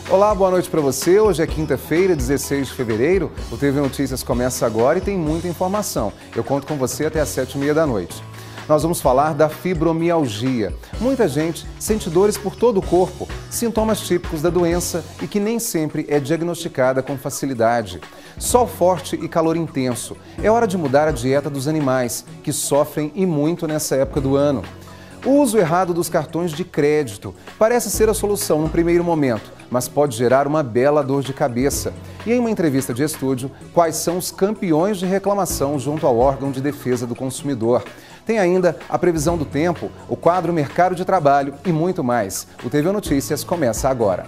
Olá, boa noite para você. Hoje é quinta-feira, 16 de fevereiro. O TV Notícias começa agora e tem muita informação. Eu conto com você até às 7h30 da noite. Nós vamos falar da fibromialgia. Muita gente sente dores por todo o corpo, sintomas típicos da doença e que nem sempre é diagnosticada com facilidade. Sol forte e calor intenso. É hora de mudar a dieta dos animais, que sofrem e muito nessa época do ano. O uso errado dos cartões de crédito parece ser a solução no primeiro momento, mas pode gerar uma bela dor de cabeça. E em uma entrevista de estúdio, quais são os campeões de reclamação junto ao órgão de defesa do consumidor? Tem ainda a previsão do tempo, o quadro Mercado de Trabalho e muito mais. O TV Notícias começa agora.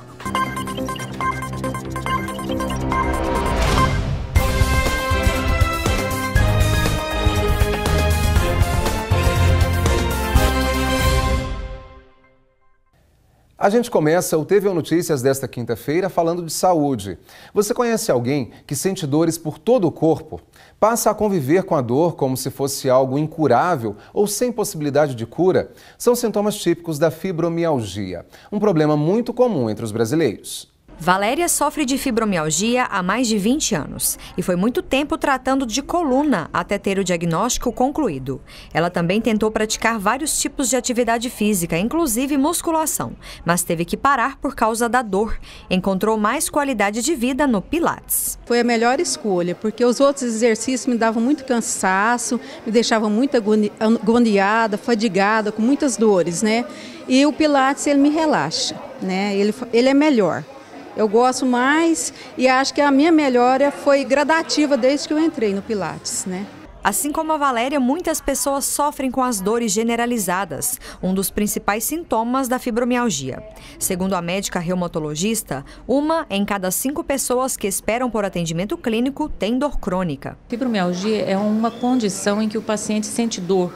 A gente começa o TV Notícias desta quinta-feira falando de saúde. Você conhece alguém que sente dores por todo o corpo? Passa a conviver com a dor como se fosse algo incurável ou sem possibilidade de cura? São sintomas típicos da fibromialgia, um problema muito comum entre os brasileiros. Valéria sofre de fibromialgia há mais de 20 anos e foi muito tempo tratando de coluna até ter o diagnóstico concluído. Ela também tentou praticar vários tipos de atividade física, inclusive musculação, mas teve que parar por causa da dor. Encontrou mais qualidade de vida no Pilates. Foi a melhor escolha, porque os outros exercícios me davam muito cansaço, me deixavam muito agoniada, fadigada, com muitas dores, né? E o Pilates, ele me relaxa, né? Ele é melhor. Eu gosto mais e acho que a minha melhora foi gradativa desde que eu entrei no Pilates, né? Assim como a Valéria, muitas pessoas sofrem com as dores generalizadas, um dos principais sintomas da fibromialgia. Segundo a médica reumatologista, 1 em cada 5 pessoas que esperam por atendimento clínico tem dor crônica. Fibromialgia é uma condição em que o paciente sente dor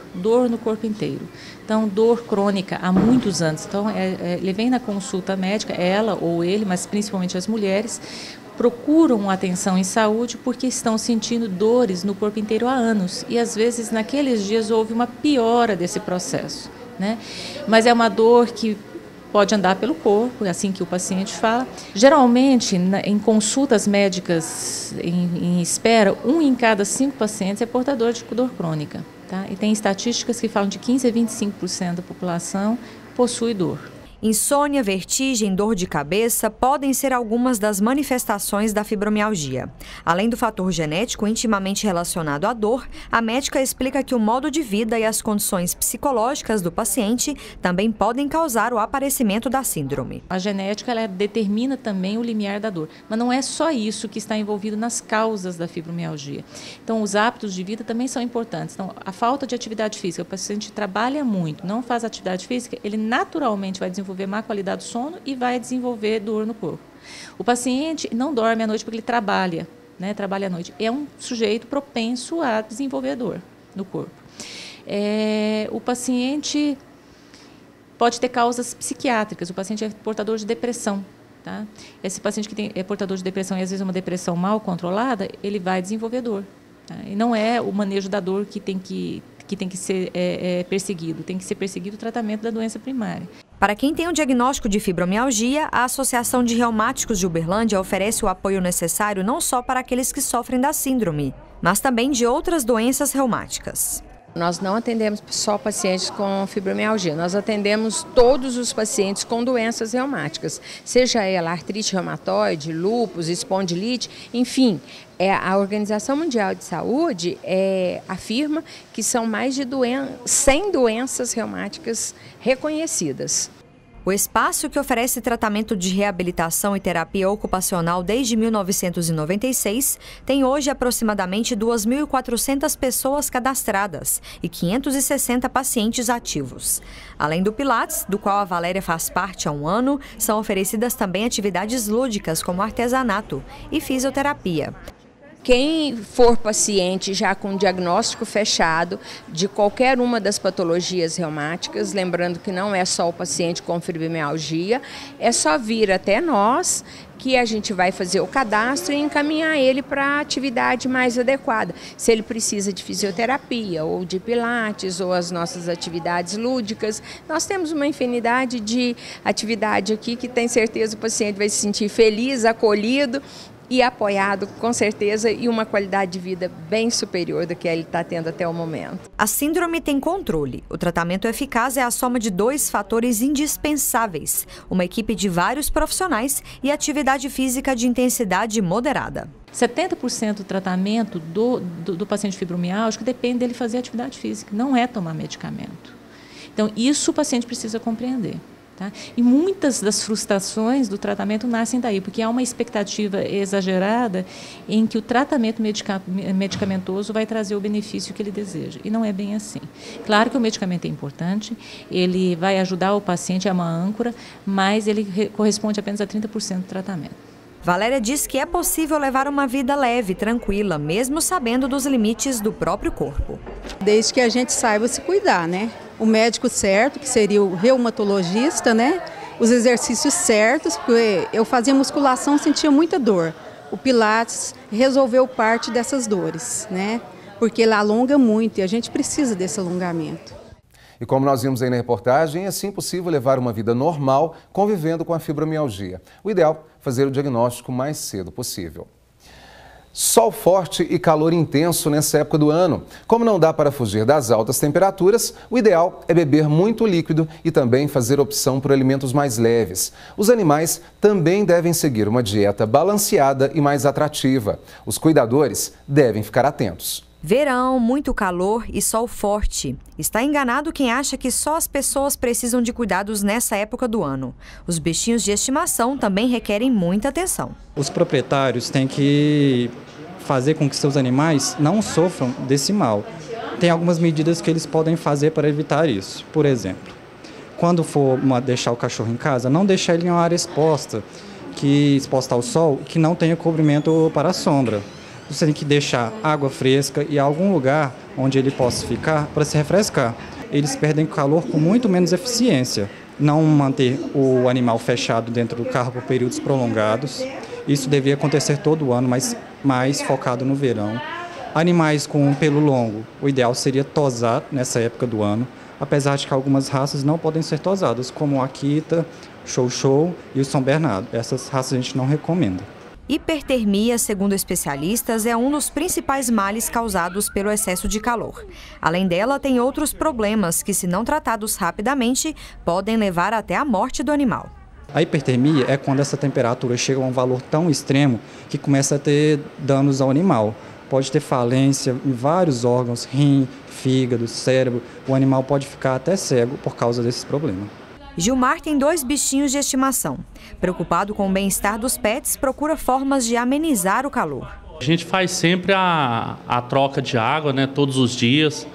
no corpo inteiro. Então, dor crônica há muitos anos. Então, ele vem na consulta médica, ela ou ele, mas principalmente as mulheres, procuram atenção em saúde porque estão sentindo dores no corpo inteiro há anos. E, às vezes, naqueles dias houve uma piora desse processo, né? Mas é uma dor que pode andar pelo corpo, é assim que o paciente fala. Geralmente, em consultas médicas em espera, 1 em cada 5 pacientes é portador de dor crônica. Tá? E tem estatísticas que falam de 15% a 25% da população possui dor. Insônia, vertigem, dor de cabeça podem ser algumas das manifestações da fibromialgia. Além do fator genético intimamente relacionado à dor, a médica explica que o modo de vida e as condições psicológicas do paciente também podem causar o aparecimento da síndrome. A genética ela determina também o limiar da dor, mas não é só isso que está envolvido nas causas da fibromialgia. Então, os hábitos de vida também são importantes. Então, a falta de atividade física, o paciente trabalha muito, não faz atividade física, ele naturalmente vai desenvolver má qualidade do sono e vai desenvolver dor no corpo. O paciente não dorme à noite porque ele trabalha, né? Trabalha à noite. É um sujeito propenso a desenvolver dor no corpo. O paciente pode ter causas psiquiátricas. O paciente é portador de depressão. Tá? Esse paciente que é portador de depressão e às vezes uma depressão mal controlada, ele vai desenvolver dor. Tá? E não é o manejo da dor que tem que ser perseguido. Tem que ser perseguido o tratamento da doença primária. Para quem tem um diagnóstico de fibromialgia, a Associação de Reumáticos de Uberlândia oferece o apoio necessário não só para aqueles que sofrem da síndrome, mas também de outras doenças reumáticas. Nós não atendemos só pacientes com fibromialgia, nós atendemos todos os pacientes com doenças reumáticas, seja ela artrite reumatoide, lúpus, espondilite, enfim. A Organização Mundial de Saúde afirma que são mais de 100 doenças reumáticas reconhecidas. O espaço, que oferece tratamento de reabilitação e terapia ocupacional desde 1996, tem hoje aproximadamente 2.400 pessoas cadastradas e 560 pacientes ativos. Além do Pilates, do qual a Valéria faz parte há 1 ano, são oferecidas também atividades lúdicas como artesanato e fisioterapia. Quem for paciente já com diagnóstico fechado de qualquer uma das patologias reumáticas, lembrando que não é só o paciente com fibromialgia, é só vir até nós que a gente vai fazer o cadastro e encaminhar ele para a atividade mais adequada. Se ele precisa de fisioterapia ou de pilates ou as nossas atividades lúdicas, nós temos uma infinidade de atividade aqui que tem certeza o paciente vai se sentir feliz, acolhido e apoiado, com certeza, e uma qualidade de vida bem superior do que ele está tendo até o momento. A síndrome tem controle. O tratamento eficaz é a soma de 2 fatores indispensáveis: uma equipe de vários profissionais e atividade física de intensidade moderada. 70% do tratamento do paciente fibromialgico depende dele fazer atividade física, não é tomar medicamento. Então, isso o paciente precisa compreender. Tá? E muitas das frustrações do tratamento nascem daí, porque há uma expectativa exagerada em que o tratamento medicamentoso vai trazer o benefício que ele deseja. E não é bem assim. Claro que o medicamento é importante, ele vai ajudar o paciente, é uma âncora, mas ele corresponde apenas a 30% do tratamento. Valéria diz que é possível levar uma vida leve, tranquila, mesmo sabendo dos limites do próprio corpo. Desde que a gente saiba se cuidar, né? O médico certo, que seria o reumatologista, né? Os exercícios certos, porque eu fazia musculação, sentia muita dor. O Pilates resolveu parte dessas dores, né? Porque ele alonga muito e a gente precisa desse alongamento. E como nós vimos aí na reportagem, é sim possível levar uma vida normal convivendo com a fibromialgia. O ideal é fazer o diagnóstico o mais cedo possível. Sol forte e calor intenso nessa época do ano. Como não dá para fugir das altas temperaturas, o ideal é beber muito líquido e também fazer opção por alimentos mais leves. Os animais também devem seguir uma dieta balanceada e mais atrativa. Os cuidadores devem ficar atentos. Verão, muito calor e sol forte. Está enganado quem acha que só as pessoas precisam de cuidados nessa época do ano. Os bichinhos de estimação também requerem muita atenção. Os proprietários têm que fazer com que seus animais não sofram desse mal. Tem algumas medidas que eles podem fazer para evitar isso. Por exemplo, quando for deixar o cachorro em casa, não deixar ele em uma área exposta ao sol, que não tenha cobrimento para a sombra. Você tem que deixar água fresca e algum lugar onde ele possa ficar para se refrescar. Eles perdem calor com muito menos eficiência. Não manter o animal fechado dentro do carro por períodos prolongados. Isso devia acontecer todo ano, mas mais focado no verão. Animais com pelo longo, o ideal seria tosar nessa época do ano, apesar de que algumas raças não podem ser tosadas, como o Akita, Chow e o São Bernardo. Essas raças a gente não recomenda. Hipertermia, segundo especialistas, é um dos principais males causados pelo excesso de calor. Além dela, tem outros problemas que, se não tratados rapidamente, podem levar até a morte do animal. A hipertermia é quando essa temperatura chega a um valor tão extremo que começa a ter danos ao animal. Pode ter falência em vários órgãos, rim, fígado, cérebro. O animal pode ficar até cego por causa desses problemas. Gilmar tem 2 bichinhos de estimação. Preocupado com o bem-estar dos pets, procura formas de amenizar o calor. A gente faz sempre a troca de água, né, todos os dias,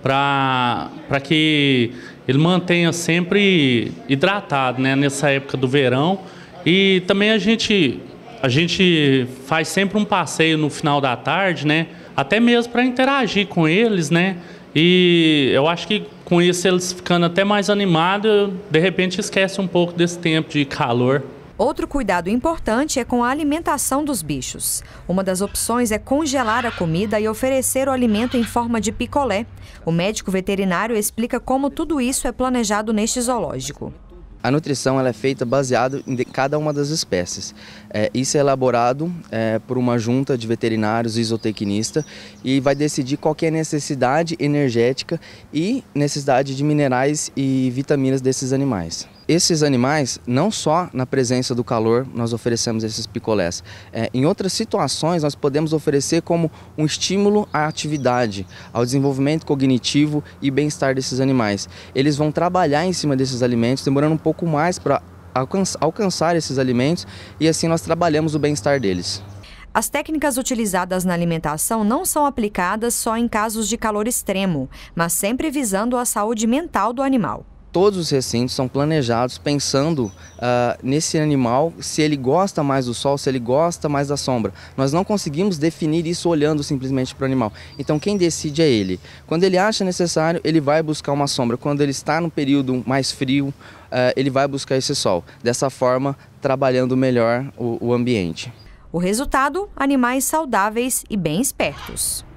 para que ele mantenha sempre hidratado, né, nessa época do verão. E também a gente faz sempre um passeio no final da tarde, né, até mesmo para interagir com eles, né. E eu acho que com isso eles ficando até mais animados, de repente esquece um pouco desse tempo de calor. Outro cuidado importante é com a alimentação dos bichos. Uma das opções é congelar a comida e oferecer o alimento em forma de picolé. O médico veterinário explica como tudo isso é planejado neste zoológico. A nutrição ela é feita baseado em cada uma das espécies. Isso é elaborado por uma junta de veterinários e zootecnistas e vai decidir qual que é a necessidade energética e necessidade de minerais e vitaminas desses animais. Esses animais, não só na presença do calor, nós oferecemos esses picolés. Em outras situações, nós podemos oferecer como um estímulo à atividade, ao desenvolvimento cognitivo e bem-estar desses animais. Eles vão trabalhar em cima desses alimentos, demorando um pouco mais para alcançar esses alimentos e assim nós trabalhamos o bem-estar deles. As técnicas utilizadas na alimentação não são aplicadas só em casos de calor extremo, mas sempre visando a saúde mental do animal. Todos os recintos são planejados pensando nesse animal, se ele gosta mais do sol, se ele gosta mais da sombra. Nós não conseguimos definir isso olhando simplesmente para o animal. Então quem decide é ele. Quando ele acha necessário, ele vai buscar uma sombra. Quando ele está no período mais frio, ele vai buscar esse sol. Dessa forma, trabalhando melhor o ambiente. O resultado, animais saudáveis e bem espertos.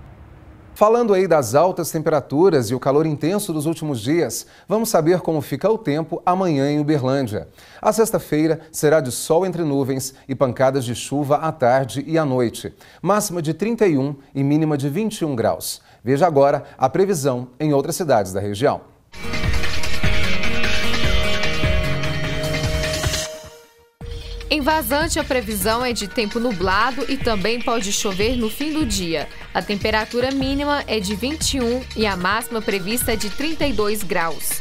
Falando aí das altas temperaturas e o calor intenso dos últimos dias, vamos saber como fica o tempo amanhã em Uberlândia. A sexta-feira será de sol entre nuvens e pancadas de chuva à tarde e à noite. Máxima de 31 e mínima de 21 graus. Veja agora a previsão em outras cidades da região. Em Vazante, a previsão é de tempo nublado e também pode chover no fim do dia. A temperatura mínima é de 21 e a máxima prevista é de 32 graus.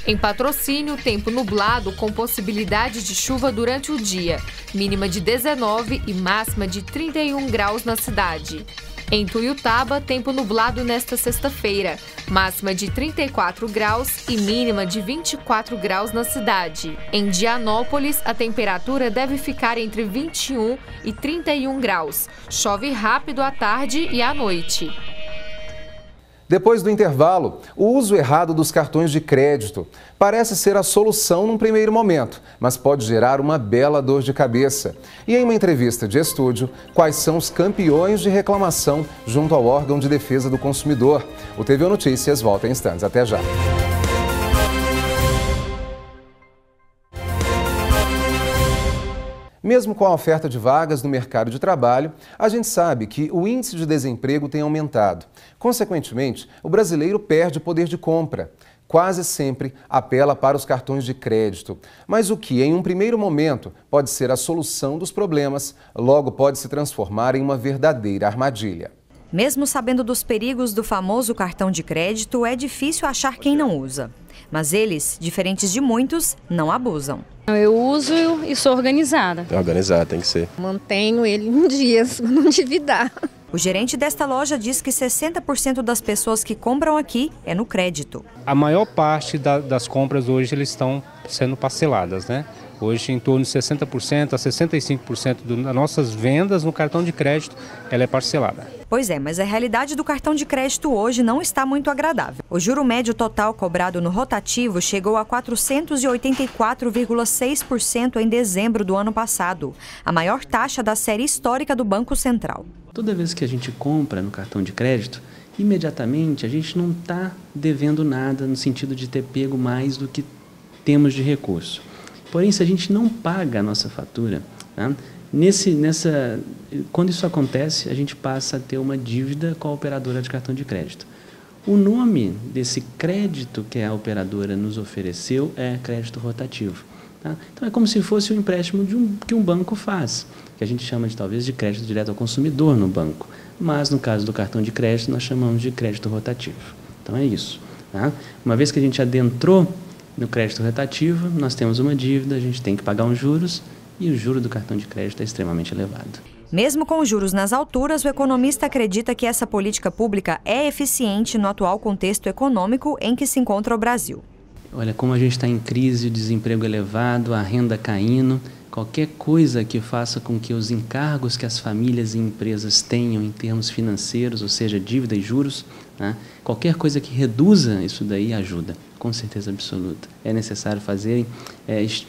Em Patrocínio, tempo nublado com possibilidade de chuva durante o dia, mínima de 19 e máxima de 31 graus na cidade. Em Tuiutaba, tempo nublado nesta sexta-feira, máxima de 34 graus e mínima de 24 graus na cidade. Em Dianópolis, a temperatura deve ficar entre 21 e 31 graus. Chove rápido à tarde e à noite. Depois do intervalo, o uso errado dos cartões de crédito parece ser a solução num primeiro momento, mas pode gerar uma bela dor de cabeça. E em uma entrevista de estúdio, quais são os campeões de reclamação junto ao órgão de defesa do consumidor? O TVU Notícias volta em instantes. Até já. Mesmo com a oferta de vagas no mercado de trabalho, a gente sabe que o índice de desemprego tem aumentado. Consequentemente, o brasileiro perde poder de compra. Quase sempre apela para os cartões de crédito. Mas o que, em um primeiro momento, pode ser a solução dos problemas, logo pode se transformar em uma verdadeira armadilha. Mesmo sabendo dos perigos do famoso cartão de crédito, é difícil achar quem não usa. Mas eles, diferentes de muitos, não abusam. Eu uso e sou organizada. Organizada, tem que ser. Mantenho ele em dias, não endividar. O gerente desta loja diz que 60% das pessoas que compram aqui é no crédito. A maior parte das compras hoje eles estão sendo parceladas, né? Hoje em torno de 60% a 65% das nossas vendas no cartão de crédito ela é parcelada. Pois é, mas a realidade do cartão de crédito hoje não está muito agradável. O juro médio total cobrado no rotativo chegou a 484,6% em dezembro do ano passado, a maior taxa da série histórica do Banco Central. Toda vez que a gente compra no cartão de crédito, imediatamente a gente não está devendo nada no sentido de ter pego mais do que temos de recurso. Porém, se a gente não paga a nossa fatura, tá? Quando isso acontece, a gente passa a ter uma dívida com a operadora de cartão de crédito. O nome desse crédito que a operadora nos ofereceu é crédito rotativo. Tá? Então, é como se fosse um empréstimo que um banco faz, que a gente chama de talvez de crédito direto ao consumidor no banco. Mas, no caso do cartão de crédito, nós chamamos de crédito rotativo. Então, é isso. Tá? Uma vez que a gente adentrou no crédito rotativo, nós temos uma dívida, a gente tem que pagar uns juros e o juro do cartão de crédito é extremamente elevado. Mesmo com os juros nas alturas, o economista acredita que essa política pública é eficiente no atual contexto econômico em que se encontra o Brasil. Olha, como a gente está em crise, o desemprego elevado, a renda caindo, qualquer coisa que faça com que os encargos que as famílias e empresas tenham em termos financeiros, ou seja, dívida e juros, né, qualquer coisa que reduza isso daí ajuda, com certeza absoluta. É necessário fazerem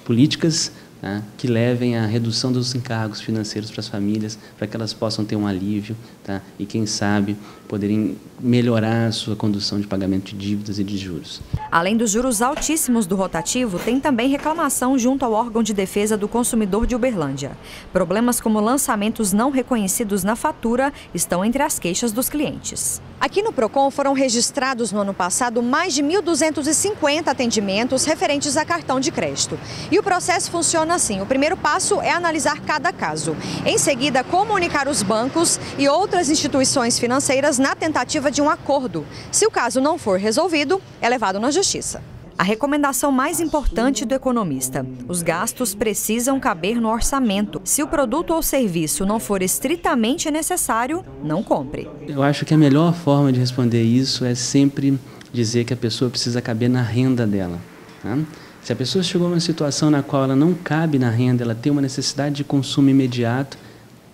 políticas, tá, que levem à redução dos encargos financeiros para as famílias, para que elas possam ter um alívio, tá, e, quem sabe, poderem melhorar a sua condução de pagamento de dívidas e de juros. Além dos juros altíssimos do rotativo, tem também reclamação junto ao órgão de defesa do consumidor de Uberlândia. Problemas como lançamentos não reconhecidos na fatura estão entre as queixas dos clientes. Aqui no Procon foram registrados no ano passado mais de 1.250 atendimentos referentes a cartão de crédito. E o processo funciona assim: o primeiro passo é analisar cada caso. Em seguida, comunicar os bancos e outras instituições financeiras na tentativa de um acordo. Se o caso não for resolvido, é levado na justiça. A recomendação mais importante do economista: os gastos precisam caber no orçamento. Se o produto ou serviço não for estritamente necessário, não compre. Eu acho que a melhor forma de responder isso é sempre dizer que a pessoa precisa caber na renda dela. Né? Se a pessoa chegou a uma situação na qual ela não cabe na renda, ela tem uma necessidade de consumo imediato,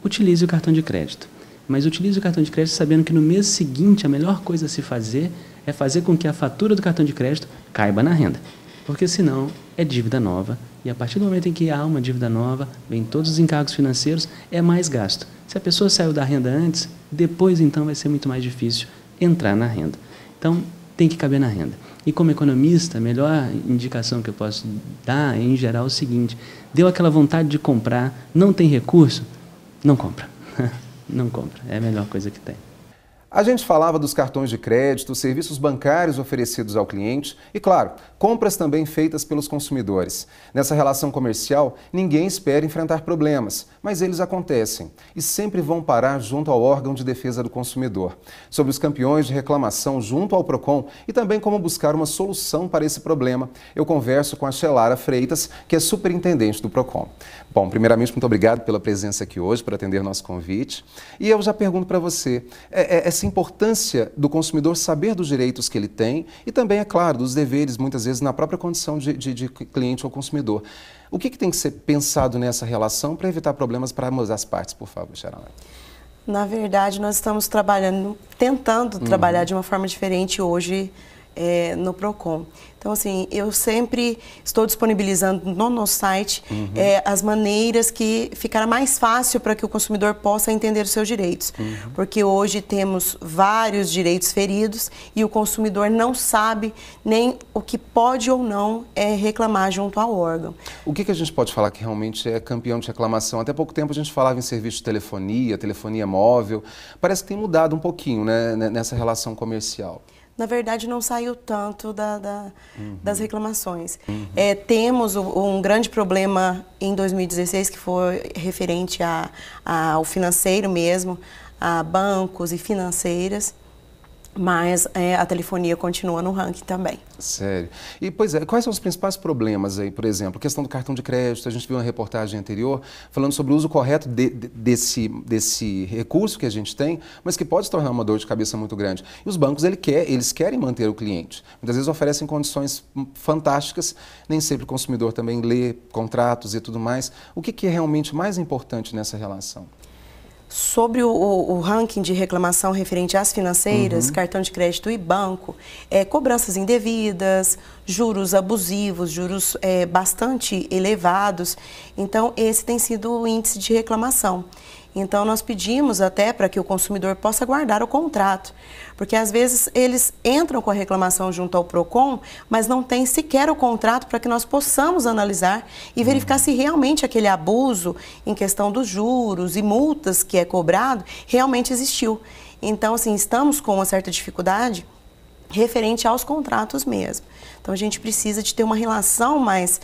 utilize o cartão de crédito. Mas utilize o cartão de crédito sabendo que no mês seguinte a melhor coisa a se fazer é fazer com que a fatura do cartão de crédito caiba na renda. Porque senão é dívida nova e a partir do momento em que há uma dívida nova, vem todos os encargos financeiros, é mais gasto. Se a pessoa saiu da renda antes, depois então vai ser muito mais difícil entrar na renda. Então tem que caber na renda. E como economista, a melhor indicação que eu posso dar é, em geral, o seguinte: deu aquela vontade de comprar, não tem recurso, não compra. Não compra, é a melhor coisa que tem. A gente falava dos cartões de crédito, serviços bancários oferecidos ao cliente e, claro, compras também feitas pelos consumidores. Nessa relação comercial, ninguém espera enfrentar problemas, mas eles acontecem e sempre vão parar junto ao órgão de defesa do consumidor. Sobre os campeões de reclamação junto ao PROCON e também como buscar uma solução para esse problema, eu converso com a Shelara Freitas, que é superintendente do PROCON. Bom, primeiramente, muito obrigado pela presença aqui hoje, por atender nosso convite. E eu já pergunto para você, essa importância do consumidor saber dos direitos que ele tem e também, é claro, dos deveres, muitas vezes, na própria condição de cliente ou consumidor. O que tem que ser pensado nessa relação para evitar problemas para ambas as partes, por favor, Shelara? Na verdade, nós estamos tentando trabalhar de uma forma diferente hoje no PROCON. Então, assim, eu sempre estou disponibilizando no nosso site as maneiras que ficará mais fácil para que o consumidor possa entender os seus direitos. Porque hoje temos vários direitos feridos e o consumidor não sabe nem o que pode ou não reclamar junto ao órgão. O que a gente pode falar que realmente é campeão de reclamação? Até pouco tempo a gente falava em serviço de telefonia móvel. Parece que tem mudado um pouquinho, né, nessa relação comercial. Na verdade, não saiu tanto das reclamações. Temos um grande problema em 2016, que foi referente ao financeiro mesmo, a bancos e financeiras, mas a telefonia continua no ranking também. Sério. E, pois é, quais são os principais problemas aí, por exemplo? A questão do cartão de crédito, a gente viu uma reportagem anterior falando sobre o uso correto desse recurso que a gente tem, mas que pode se tornar uma dor de cabeça muito grande. E os bancos, eles querem manter o cliente. Muitas vezes oferecem condições fantásticas, nem sempre o consumidor também lê contratos e tudo mais. O que é realmente mais importante nessa relação? Sobre o ranking de reclamação referente às financeiras, cartão de crédito e banco, cobranças indevidas, juros abusivos, juros bastante elevados. Então, esse tem sido o índice de reclamação. Então, nós pedimos até para que o consumidor possa guardar o contrato, porque às vezes eles entram com a reclamação junto ao PROCON, mas não tem sequer o contrato para que nós possamos analisar e verificar se realmente aquele abuso em questão dos juros e multas que é cobrado realmente existiu. Então, assim, estamos com uma certa dificuldade referente aos contratos mesmo. Então, a gente precisa de ter uma relação mais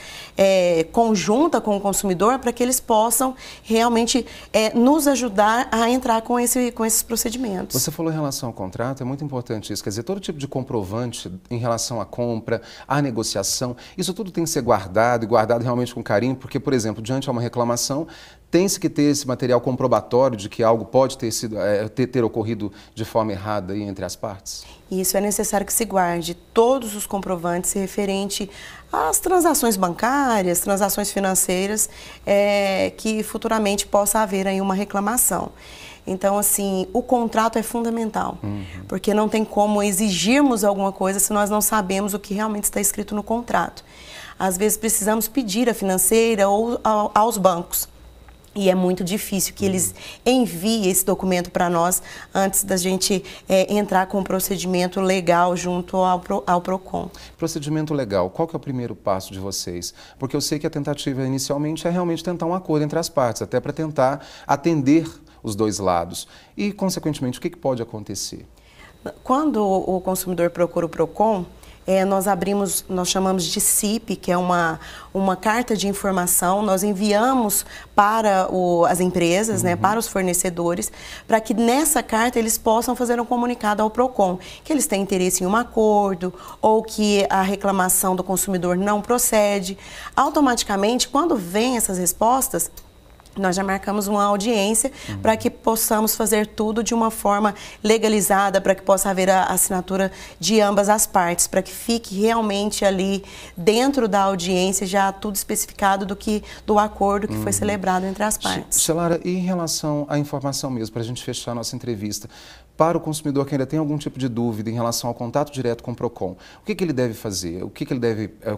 conjunta com o consumidor para que eles possam realmente nos ajudar a entrar com esses procedimentos. Você falou em relação ao contrato, é muito importante isso. Quer dizer, todo tipo de comprovante em relação à compra, à negociação, isso tudo tem que ser guardado e guardado realmente com carinho, porque, por exemplo, diante de uma reclamação, tem-se que ter esse material comprobatório de que algo pode ter ocorrido de forma errada aí entre as partes? Isso, é necessário que se guarde todos os comprovantes referente às transações bancárias, transações financeiras, que futuramente possa haver aí uma reclamação. Então, assim, o contrato é fundamental, porque não tem como exigirmos alguma coisa se nós não sabemos o que realmente está escrito no contrato. Às vezes precisamos pedir à financeira ou aos bancos. E é muito difícil que eles enviem esse documento para nós antes da gente entrar com um procedimento legal junto ao PROCON. Procedimento legal, qual que é o primeiro passo de vocês? Porque eu sei que a tentativa inicialmente é realmente tentar um acordo entre as partes, até para tentar atender os dois lados. E, consequentemente, o que pode acontecer? Quando o consumidor procura o PROCON, nós chamamos de CIP, que é uma carta de informação, nós enviamos para as empresas, para os fornecedores, para que nessa carta eles possam fazer um comunicado ao PROCON, que eles têm interesse em um acordo ou que a reclamação do consumidor não procede. Automaticamente, quando vem essas respostas, nós já marcamos uma audiência para que possamos fazer tudo de uma forma legalizada, para que possa haver a assinatura de ambas as partes, para que fique realmente ali dentro da audiência já tudo especificado do acordo que foi celebrado entre as partes. Shelara, e em relação à informação mesmo, para a gente fechar a nossa entrevista, para o consumidor que ainda tem algum tipo de dúvida em relação ao contato direto com o PROCON, o que ele deve fazer?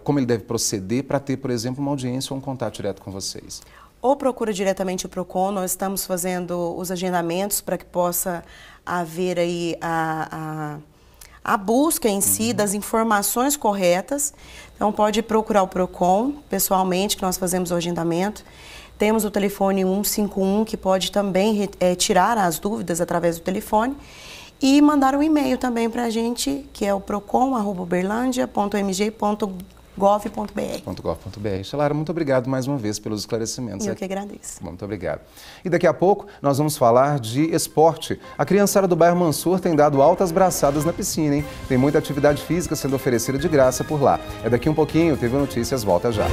Como ele deve proceder para ter, por exemplo, uma audiência ou um contato direto com vocês? Ou procura diretamente o PROCON, nós estamos fazendo os agendamentos para que possa haver aí a busca em si das informações corretas. Então pode procurar o PROCON pessoalmente, que nós fazemos o agendamento. Temos o telefone 151, que pode também tirar as dúvidas através do telefone. E mandar um e-mail também para a gente, que é o procon@uberlandia.mg.gov.br. Shelara, muito obrigado mais uma vez pelos esclarecimentos. Eu que agradeço. Muito obrigado. E daqui a pouco nós vamos falar de esporte. A criançada do bairro Mansur tem dado altas braçadas na piscina, hein? Tem muita atividade física sendo oferecida de graça por lá. É daqui um pouquinho, TV Notícias volta já.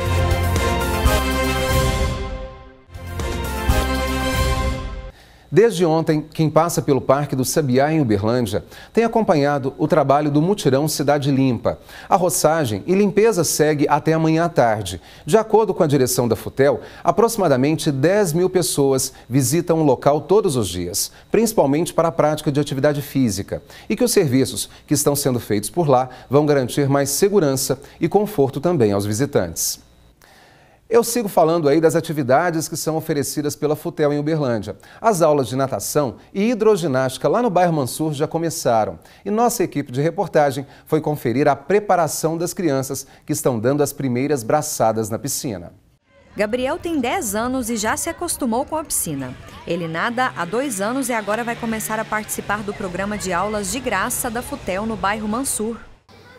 Desde ontem, quem passa pelo Parque do Sabiá, em Uberlândia, tem acompanhado o trabalho do mutirão Cidade Limpa. A roçagem e limpeza segue até amanhã à tarde. De acordo com a direção da FUTEL, aproximadamente 10 mil pessoas visitam o local todos os dias, principalmente para a prática de atividade física, e que os serviços que estão sendo feitos por lá vão garantir mais segurança e conforto também aos visitantes. Eu sigo falando aí das atividades que são oferecidas pela FUTEL em Uberlândia. As aulas de natação e hidroginástica lá no bairro Mansur já começaram. E nossa equipe de reportagem foi conferir a preparação das crianças que estão dando as primeiras braçadas na piscina. Gabriel tem 10 anos e já se acostumou com a piscina. Ele nada há 2 anos e agora vai começar a participar do programa de aulas de graça da FUTEL no bairro Mansur.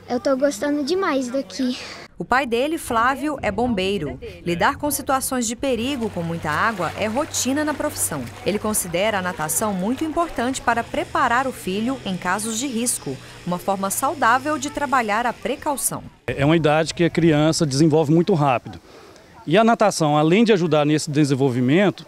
Eu tô gostando demais daqui. O pai dele, Flávio, é bombeiro. Lidar com situações de perigo com muita água é rotina na profissão. Ele considera a natação muito importante para preparar o filho em casos de risco, uma forma saudável de trabalhar a precaução. É uma idade que a criança desenvolve muito rápido. E a natação, além de ajudar nesse desenvolvimento,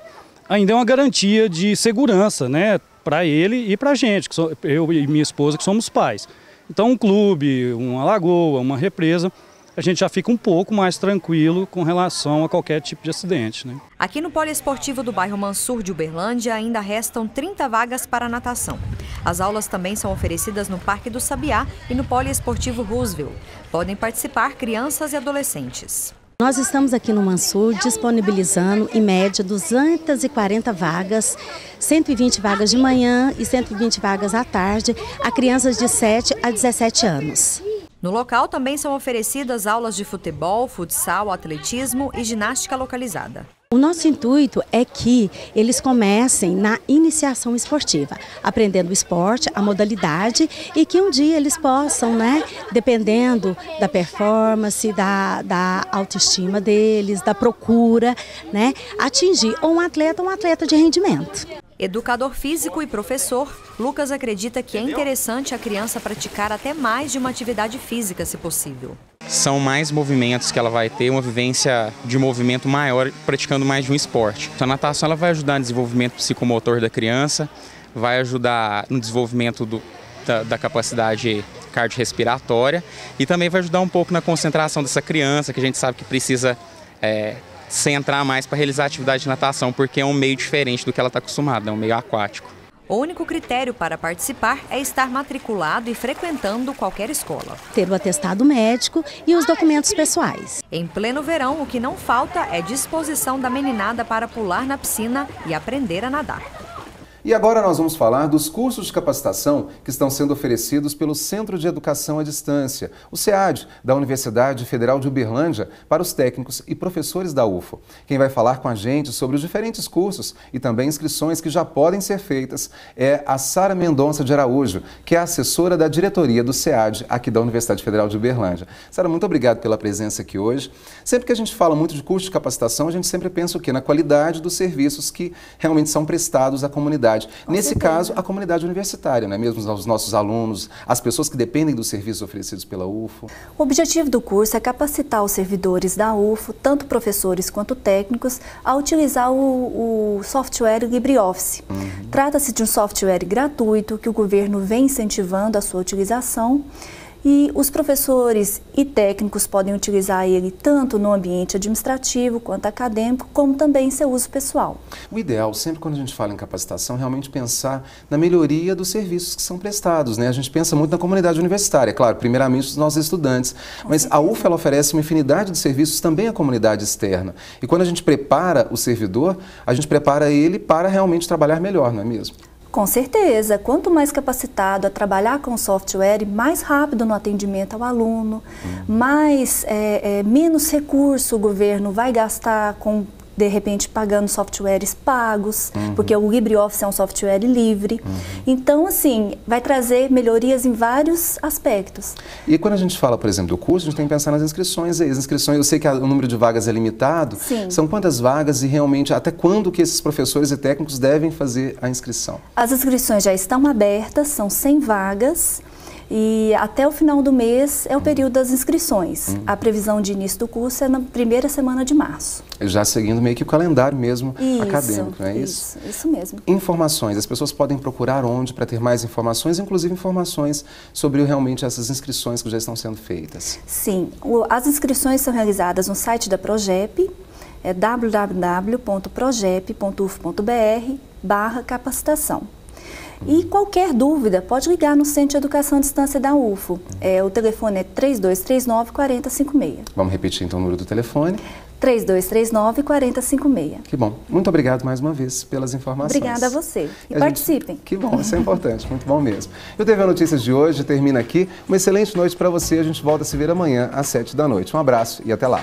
ainda é uma garantia de segurança, né, para ele e para a gente, eu e minha esposa, que somos pais. Então, um clube, uma lagoa, uma represa, a gente já fica um pouco mais tranquilo com relação a qualquer tipo de acidente, né? Aqui no Poliesportivo do bairro Mansur de Uberlândia ainda restam 30 vagas para natação. As aulas também são oferecidas no Parque do Sabiá e no Poliesportivo Roosevelt. Podem participar crianças e adolescentes. Nós estamos aqui no Mansur disponibilizando, em média, 240 vagas, 120 vagas de manhã e 120 vagas à tarde, a crianças de 7 a 17 anos. No local também são oferecidas aulas de futebol, futsal, atletismo e ginástica localizada. O nosso intuito é que eles comecem na iniciação esportiva, aprendendo o esporte, a modalidade, e que um dia eles possam, né, dependendo da performance, da autoestima deles, da procura, né, atingir ou um atleta de rendimento. Educador físico e professor, Lucas acredita que é interessante a criança praticar até mais de uma atividade física, se possível. São mais movimentos que ela vai ter, uma vivência de movimento maior, praticando mais de um esporte. A natação ela vai ajudar no desenvolvimento psicomotor da criança, vai ajudar no desenvolvimento da capacidade cardiorrespiratória e também vai ajudar um pouco na concentração dessa criança, que a gente sabe que precisa centrar mais para realizar a atividade de natação, porque é um meio diferente do que ela está acostumada, é um meio aquático. O único critério para participar é estar matriculado e frequentando qualquer escola. Ter o atestado médico e os documentos pessoais. Em pleno verão, o que não falta é disposição da meninada para pular na piscina e aprender a nadar. E agora nós vamos falar dos cursos de capacitação que estão sendo oferecidos pelo Centro de Educação à Distância, o SEAD, da Universidade Federal de Uberlândia, para os técnicos e professores da UFO. Quem vai falar com a gente sobre os diferentes cursos e também inscrições que já podem ser feitas é a Sara Mendonça de Araújo, que é assessora da diretoria do SEAD aqui da Universidade Federal de Uberlândia. Sara, muito obrigado pela presença aqui hoje. Sempre que a gente fala muito de curso de capacitação, a gente sempre pensa o quê? Na qualidade dos serviços que realmente são prestados à comunidade comunidade. Nesse caso, a comunidade universitária, não é mesmo? Os nossos alunos, as pessoas que dependem dos serviços oferecidos pela UFO. O objetivo do curso é capacitar os servidores da UFO, tanto professores quanto técnicos, a utilizar o software LibreOffice. Trata-se de um software gratuito que o governo vem incentivando a sua utilização. E os professores e técnicos podem utilizar ele tanto no ambiente administrativo quanto acadêmico, como também em seu uso pessoal. O ideal, sempre quando a gente fala em capacitação, é realmente pensar na melhoria dos serviços que são prestados, né? A gente pensa muito na comunidade universitária, claro, primeiramente os nossos estudantes, mas a UFO ela oferece uma infinidade de serviços também à comunidade externa. E quando a gente prepara o servidor, a gente prepara ele para realmente trabalhar melhor, não é mesmo? Com certeza, quanto mais capacitado a trabalhar com software, mais rápido no atendimento ao aluno, menos recurso o governo vai gastar com, de repente, pagando softwares pagos, porque o LibreOffice é um software livre. Então, assim, vai trazer melhorias em vários aspectos. E quando a gente fala, por exemplo, do curso, a gente tem que pensar nas inscrições. As inscrições, eu sei que o número de vagas é limitado. Sim. São quantas vagas e realmente até quando que esses professores e técnicos devem fazer a inscrição? As inscrições já estão abertas, são 100 vagas. E até o final do mês é o período das inscrições. A previsão de início do curso é na primeira semana de março. Já seguindo meio que o calendário mesmo acadêmico, não é isso? Isso mesmo. Informações. As pessoas podem procurar onde para ter mais informações, inclusive informações sobre realmente essas inscrições que já estão sendo feitas? Sim. As inscrições são realizadas no site da Progep, é www.progep.uf.br/capacitação. E qualquer dúvida, pode ligar no Centro de Educação à Distância da UFO. O telefone é 3239-4056. Vamos repetir então o número do telefone? 3239-4056. Que bom. Muito obrigado mais uma vez pelas informações. Obrigada a você. E participem. Que bom, isso é importante, muito bom mesmo. O TV Notícias de hoje termina aqui. Uma excelente noite para você. A gente volta a se ver amanhã às 7 da noite. Um abraço e até lá.